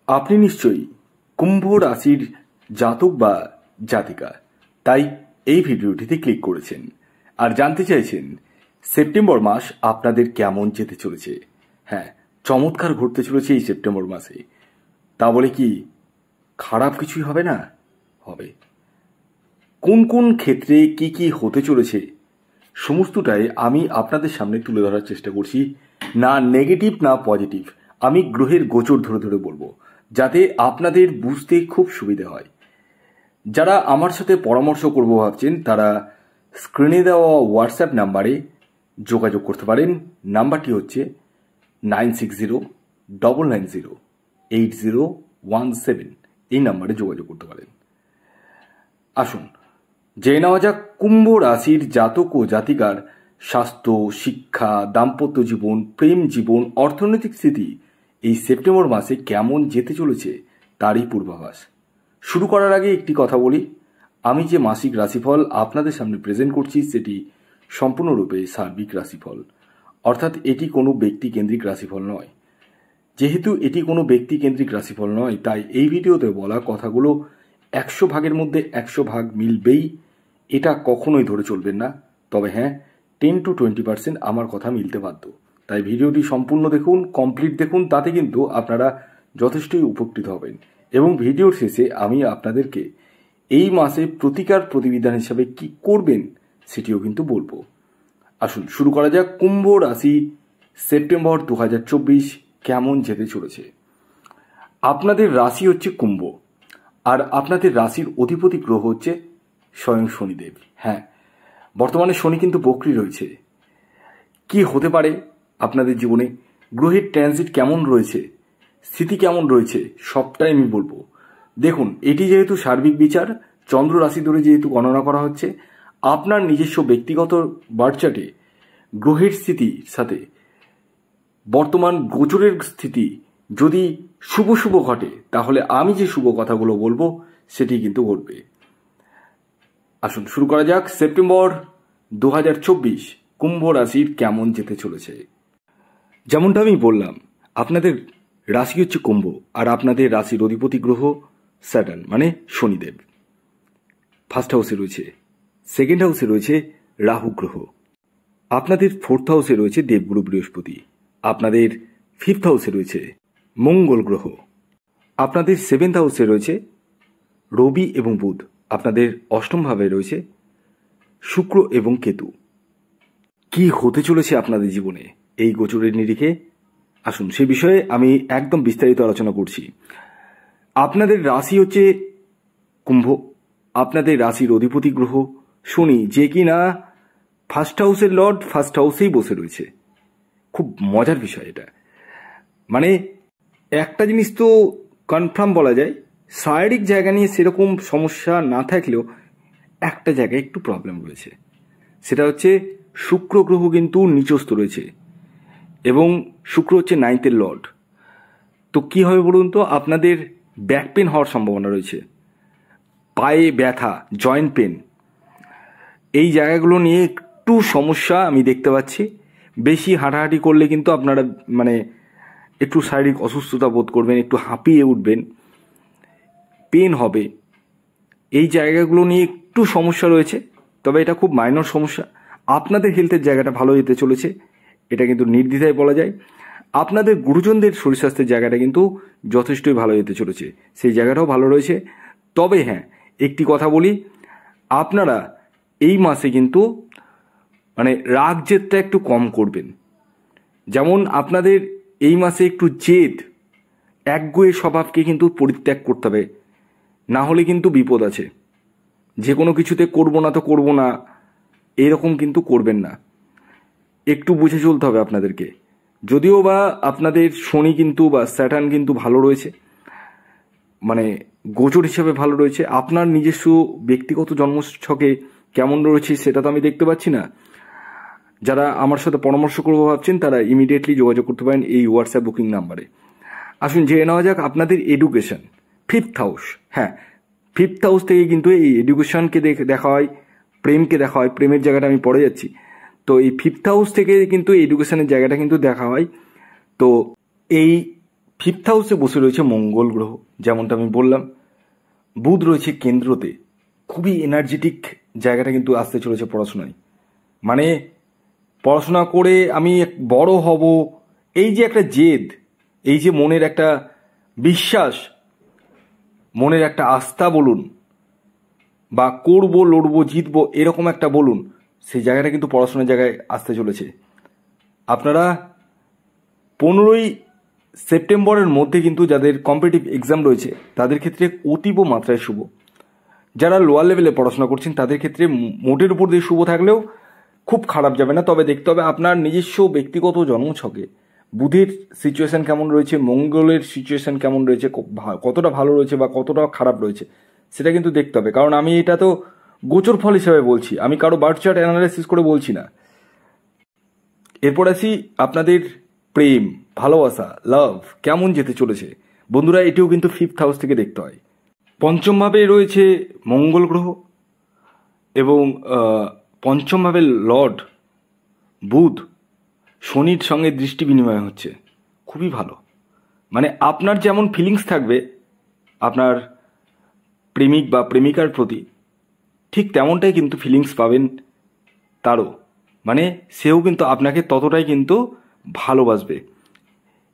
আপনি নিশ্চয়ই কুম্ভ রাশির জাতক বা জাতিকা, তাই এই ভিডিওটিতে ক্লিক করেছেন আর জানতে চাইছেন সেপ্টেম্বর মাস আপনাদের কেমন যেতে চলেছে। হ্যাঁ, চমৎকার ঘটতে চলেছে এই সেপ্টেম্বর মাসে। তা বলে কি খারাপ কিছুই হবে না? হবে। কোন কোন ক্ষেত্রে কি কি হতে চলেছে সমস্তটাই আমি আপনাদের সামনে তুলে ধরার চেষ্টা করছি। না নেগেটিভ না পজিটিভ, আমি গ্রহের গোচর ধরে ধরে বলবো, যাতে আপনাদের বুঝতে খুব সুবিধা হয়। যারা আমার সাথে পরামর্শ করবো ভাবছেন, তারা স্ক্রিনে দেওয়া হোয়াটসঅ্যাপ নাম্বারে যোগাযোগ করতে পারেন। নাম্বারটি হচ্ছে 9609908017। এই নাম্বারে যোগাযোগ করতে পারেন। আসুন জেনে নেওয়া যাক কুম্ভ রাশির জাতক ও জাতিকার স্বাস্থ্য, শিক্ষা, দাম্পত্য জীবন, প্রেম জীবন, অর্থনৈতিক স্থিতি এই সেপ্টেম্বর মাসে কেমন যেতে চলেছে তারই পূর্বাভাস। শুরু করার আগে একটি কথা বলি, আমি যে মাসিক রাশিফল আপনাদের সামনে প্রেজেন্ট করছি সেটি সম্পূর্ণরূপে সার্বিক রাশিফল, অর্থাৎ এটি কোনো ব্যক্তিকেন্দ্রিক রাশিফল নয়। যেহেতু এটি কোনো ব্যক্তিকেন্দ্রিক রাশিফল নয়, তাই এই ভিডিওতে বলা কথাগুলো 100 ভাগের মধ্যে 100 ভাগ মিলবেই, এটা কখনোই ধরে চলবেন না। তবে হ্যাঁ, 10 to 20% আমার কথা মিলতে বাধ্য। তাই ভিডিওটি সম্পূর্ণ দেখুন, কমপ্লিট দেখুন, তাতে কিন্তু আপনারা যথেষ্টই উপকৃত হবেন। এবং ভিডিওর শেষে আমি আপনাদেরকে এই মাসে প্রতিকার প্রতিবিধান হিসাবে কি করবেন সেটিও কিন্তু বলবো। আসুন শুরু করা যাক। কুম্ভ রাশি সেপ্টেম্বর 2024 কেমন যেতে চলেছে। আপনাদের রাশি হচ্ছে কুম্ভ, আর আপনাদের রাশির অধিপতি গ্রহ হচ্ছে স্বয়ং শনিদেব। হ্যাঁ, বর্তমানে শনি কিন্তু বক্রী রয়েছে। কি হতে পারে আপনাদের জীবনে, গ্রহের ট্রানজিট কেমন রয়েছে, স্থিতি কেমন রয়েছে, সবটাই আমি বলবো। দেখুন, এটি যেহেতু সার্বিক বিচার, চন্দ্র রাশি ধরে যেহেতু গণনা করা হচ্ছে, আপনার নিজস্ব ব্যক্তিগত বার্থ চার্টে গ্রহের স্থিতির সাথে বর্তমান গোচরের স্থিতি যদি শুভ শুভ ঘটে, তাহলে আমি যে শুভ কথাগুলো বলবো সেটি কিন্তু ঘটবে। আসুন শুরু করা যাক। সেপ্টেম্বর 2024 কুম্ভ রাশির কেমন যেতে চলেছে। যেমনটা আমি বললাম, আপনাদের রাশি হচ্ছে কুম্ভ, আর আপনাদের রাশির অধিপতি গ্রহ স্যাটার্ন মানে শনিদেব। ফার্স্ট হাউসে রয়েছে, সেকেন্ড হাউসে রয়েছে রাহু গ্রহ, আপনাদের ফোর্থ হাউসে রয়েছে দেবগুরু বৃহস্পতি, আপনাদের ফিফথ হাউসে রয়েছে মঙ্গল গ্রহ, আপনাদের সেভেন্থ হাউসে রয়েছে রবি এবং বুধ, আপনাদের অষ্টম ভাবে রয়েছে শুক্র এবং কেতু। কি হতে চলেছে আপনাদের জীবনে এই গোচরের নিরিখে, আসুন সে বিষয়ে আমি একদম বিস্তারিত আলোচনা করছি। আপনাদের রাশি হচ্ছে কুম্ভ, আপনাদের রাশির অধিপতি গ্রহ শনি, যে কিনা ফার্স্ট হাউসের লর্ড ফার্স্ট হাউসেই বসে রয়েছে। খুব মজার বিষয় এটা। মানে একটা জিনিস তো কনফার্ম বলা যায়, শারীরিক জায়গা নিয়ে সেরকম সমস্যা না থাকলেও একটা জায়গায় একটু প্রবলেম রয়েছে। সেটা হচ্ছে শুক্র গ্রহ কিন্তু নিচস্থ রয়েছে, এবং শুক্র হচ্ছে 9th লর্ড। তো কি হবে বলুন তো, আপনাদের ব্যাক পেন হওয়ার সম্ভাবনা রয়েছে, পায়ে ব্যথা, জয়েন্ট পেন, এই জায়গাগুলো নিয়ে একটু সমস্যা আমি দেখতে পাচ্ছি। বেশি হাঁটাহাঁটি করলে কিন্তু আপনারা মানে একটু শারীরিক অসুস্থতা বোধ করবেন, একটু হাঁপিয়ে উঠবেন, পেন হবে, এই জায়গাগুলো নিয়ে একটু সমস্যা রয়েছে। তবে এটা খুব মাইনর সমস্যা। আপনাদের হেলথের জায়গাটা ভালো যেতে চলেছে, এটা কিন্তু নির্দ্বিধায় বলা যায়। আপনাদের গুরুজনদের শরীর স্বাস্থ্যের জায়গাটা কিন্তু যথেষ্টই ভালো যেতে চলেছে, সেই জায়গাটাও ভালো রয়েছে। তবে হ্যাঁ, একটি কথা বলি, আপনারা এই মাসে কিন্তু মানে রাগ জেদটা একটু কম করবেন। যেমন আপনাদের এই মাসে একটু জেদ, একগুঁয়ে স্বভাবকে কিন্তু পরিত্যাগ করতে হবে, না হলে কিন্তু বিপদ আছে। যে কোনো কিছুতে করবো না তো করবো না, এরকম কিন্তু করবেন না, একটু বুঝে চলতে হবে আপনাদেরকে। যদিও বা আপনাদের শনি কিন্তু বা স্যাটার্ন কিন্তু ভালো রয়েছে, মানে গোচর হিসেবে ভালো রয়েছে। আপনার নিজস্ব ব্যক্তিগত জন্মছকে কেমন রয়েছে সেটা তো আমি দেখতে পাচ্ছি না। যারা আমার সাথে পরামর্শ করবো ভাবছেন, তারা ইমিডিয়েটলি যোগাযোগ করতে পারেন এই হোয়াটসঅ্যাপ বুকিং নাম্বারে। আসুন জেনে নেওয়া যাক আপনাদের এডুকেশন, ফিফথ হাউস। হ্যাঁ, ফিফথ হাউস থেকে কিন্তু এই এডুকেশনকে দেখা হয়, প্রেমকে দেখা হয়, প্রেমের জায়গাটা আমি পড়ে যাচ্ছি। তো এই ফিফথ হাউস থেকে কিন্তু এডুকেশনের জায়গাটা কিন্তু দেখা হয়। তো এই 5th হাউসে বসে রয়েছে মঙ্গল গ্রহ, যেমনটা আমি বললাম। বুধ রয়েছে কেন্দ্রতে, খুবই এনার্জেটিক জায়গাটা কিন্তু আসতে চলেছে পড়াশোনায়। মানে পড়াশোনা করে আমি বড় হব, এই যে একটা জেদ, এই যে মনের একটা বিশ্বাস, মনের একটা আস্থা বলুন, বা করবো, লড়বো, জিতবো, এরকম একটা বলুন, সেই জায়গাটা কিন্তু পড়াশোনার জায়গায় আসতে চলেছে। আপনারা 15ই সেপ্টেম্বরের মধ্যে কিন্তু যাদের কম্পিটিটিভ এক্সাম রয়েছে তাদের ক্ষেত্রে অতীব মাত্রায় শুভ। যারা লোয়ার লেভেলে পড়াশোনা করছেন তাদের ক্ষেত্রে মোটের উপর দিয়ে শুভ থাকলেও খুব খারাপ যাবে না। তবে দেখতে হবে আপনার নিজস্ব ব্যক্তিগত জন্মছকে বুধের সিচুয়েশন কেমন রয়েছে, মঙ্গলের সিচুয়েশন কেমন রয়েছে, কতটা ভালো রয়েছে বা কতটা খারাপ রয়েছে, সেটা কিন্তু দেখতে হবে। কারণ আমি এটা তো গোচর ফল হিসেবে বলছি, আমি কারো বার্থ চার্ট অ্যানালাইসিস করে বলছি না। এরপর আসি আপনাদের প্রেম, ভালোবাসা, লাভ কেমন যেতে চলেছে। বন্ধুরা, এটিও কিন্তু 5th হাউস থেকে দেখতে হয়। পঞ্চম ভাবে রয়েছে মঙ্গল গ্রহ এবং পঞ্চম ভাবের লর্ড বুধ শনির সঙ্গে দৃষ্টি বিনিময় হচ্ছে, খুবই ভালো। মানে আপনার যেমন ফিলিংস থাকবে আপনার প্রেমিক বা প্রেমিকার প্রতি, ঠিক তেমনটাই কিন্তু ফিলিংস পাবেন তারও। মানে সেও কিন্তু আপনাকে ততটাই কিন্তু ভালোবাসবে।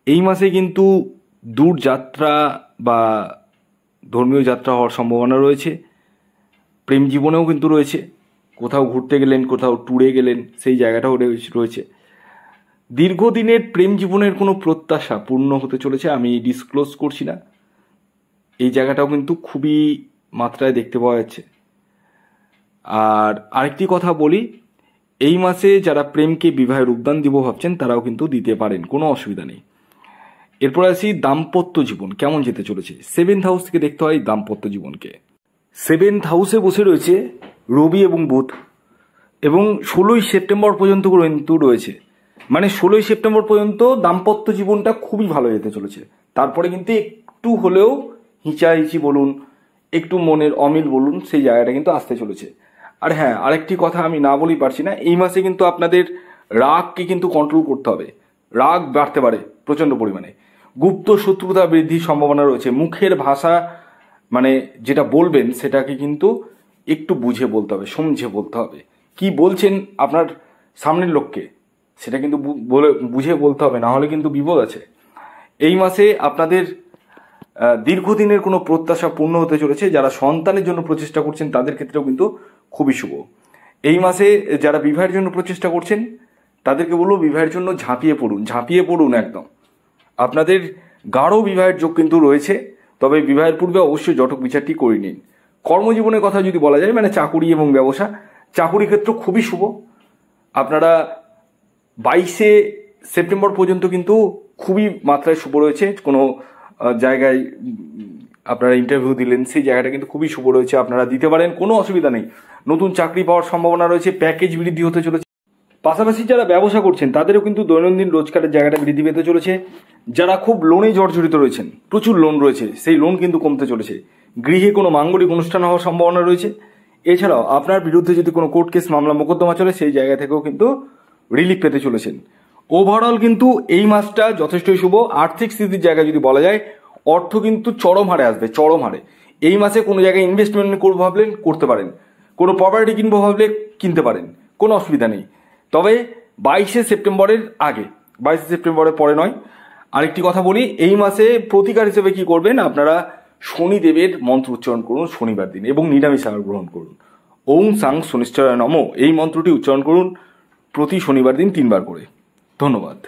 এই মাসে কিন্তু দূর যাত্রা বা ধর্মীয় যাত্রা হওয়ার সম্ভাবনা রয়েছে। প্রেম জীবনেও কিন্তু রয়েছে, কোথাও ঘুরতে গেলেন, কোথাও ট্যুরে গেলেন, সেই জায়গাটাও রয়েছে। দীর্ঘদিনের প্রেম জীবনের কোনো প্রত্যাশা পূর্ণ হতে চলেছে, আমি ডিসক্লোজ করছি না। এই জায়গাটাও কিন্তু খুবই মাত্রায় দেখতে পাওয়া যাচ্ছে। আর আরেকটি কথা বলি, এই মাসে যারা প্রেমকে বিবাহের উদ্যান দিব ভাবছেন তারাও কিন্তু দিতে পারেন, কোনো অসুবিধা নেই। এরপর আসি দাম্পত্য জীবন কেমন যেতে চলেছে। 7th হাউস থেকে দেখতে হয় দাম্পত্য জীবনকে। 7th হাউসে বসে রয়েছে রবি এবং বুধ, এবং 16ই সেপ্টেম্বর পর্যন্ত কিন্তু রয়েছে। মানে 16ই সেপ্টেম্বর পর্যন্ত দাম্পত্য জীবনটা খুবই ভালো যেতে চলেছে। তারপরে কিন্তু একটু হলেও হিচাহিচি বলুন, একটু মনের অমিল বলুন, সেই জায়গাটা কিন্তু আসতে চলেছে। আর হ্যাঁ, আরেকটি কথা আমি না বলেই পারছি না, এই মাসে কিন্তু আপনাদের রাগকে কিন্তু কন্ট্রোল করতে হবে। রাগ বাড়তে পারে প্রচণ্ড পরিমাণে, গুপ্ত শত্রুতা বৃদ্ধির সম্ভাবনা রয়েছে। মুখের ভাষা মানে যেটা বলবেন সেটাকে কিন্তু একটু বুঝে বলতে হবে, সমঝে বলতে হবে। কি বলছেন আপনার সামনের লোককে সেটা কিন্তু বুঝে বলতে হবে, না হলে কিন্তু বিপদ আছে। এই মাসে আপনাদের দীর্ঘদিনের কোনো প্রত্যাশা পূর্ণ হতে চলেছে। যারা সন্তানের জন্য প্রচেষ্টা করছেন তাদের ক্ষেত্রেও কিন্তু খুবই শুভ। এই মাসে যারা বিবাহের জন্য প্রচেষ্টা করছেন তাদেরকে বলবো বিবাহের জন্য ঝাঁপিয়ে পড়ুন একদম। আপনাদের গাঢ় বিবাহের যোগ কিন্তু রয়েছে, তবে বিবাহের পূর্বে অবশ্যই জটক বিচারটি করে নিন। কর্মজীবনের কথা যদি বলা যায়, মানে চাকুরি এবং ব্যবসা, চাকুরি ক্ষেত্র খুবই শুভ। আপনারা 22শে সেপ্টেম্বর পর্যন্ত কিন্তু খুবই মাত্রায় শুভ রয়েছে। কোনো জায়গায় আপনারা ইন্টারভিউ দিলেন, সেই জায়গাটা কিন্তু খুবই শুভ রয়েছে, আপনারা দিতে পারেন, কোনো অসুবিধা নেই। নতুন চাকরি পাওয়ার সম্ভাবনা রয়েছে, প্যাকেজ বৃদ্ধি হতে চলেছে। পাশাপাশি যারা ব্যবসা করছেন তাদেরও কিন্তু দৈনন্দিন রোজগারের জায়গাটা বৃদ্ধি পেতে চলেছে। যারা খুব লোনে জর্জরিত রয়েছেন, প্রচুর লোন রয়েছে, সেই লোন কিন্তু কমতে চলেছে। গৃহে কোনো মাঙ্গলিক অনুষ্ঠান হওয়ার সম্ভাবনা রয়েছে। এছাড়াও আপনার বিরুদ্ধে যদি কোনো কোর্ট কেস, মামলা, মোকদ্দমা চলে, সেই জায়গা থেকেও কিন্তু রিলিফ পেতে চলেছেন। ওভারঅল কিন্তু এই মাসটা যথেষ্টই শুভ। আর্থিক স্থিতির জায়গায় যদি বলা যায়, অর্থ কিন্তু চরম হারে আসবে, চরম হারে। এই মাসে কোনো জায়গায় ইনভেস্টমেন্ট করবো ভাবলেন করতে পারেন, কোনো প্রপার্টি কিনবো ভাবলে কিনতে পারেন, কোনো অসুবিধা নেই। তবে 22শে সেপ্টেম্বরের আগে, 22শে সেপ্টেম্বরের পরে নয়। আরেকটি কথা বলি, এই মাসে প্রতিকার হিসেবে কি করবেন, আপনারা শনিদেবের মন্ত্র উচ্চারণ করুন শনিবার দিন এবং নিরামিষ আহার গ্রহণ করুন। ওং সাং শনিশ্চরায় নমঃ এই মন্ত্রটি উচ্চারণ করুন প্রতি শনিবার দিন 3 বার করে। ধন্যবাদ।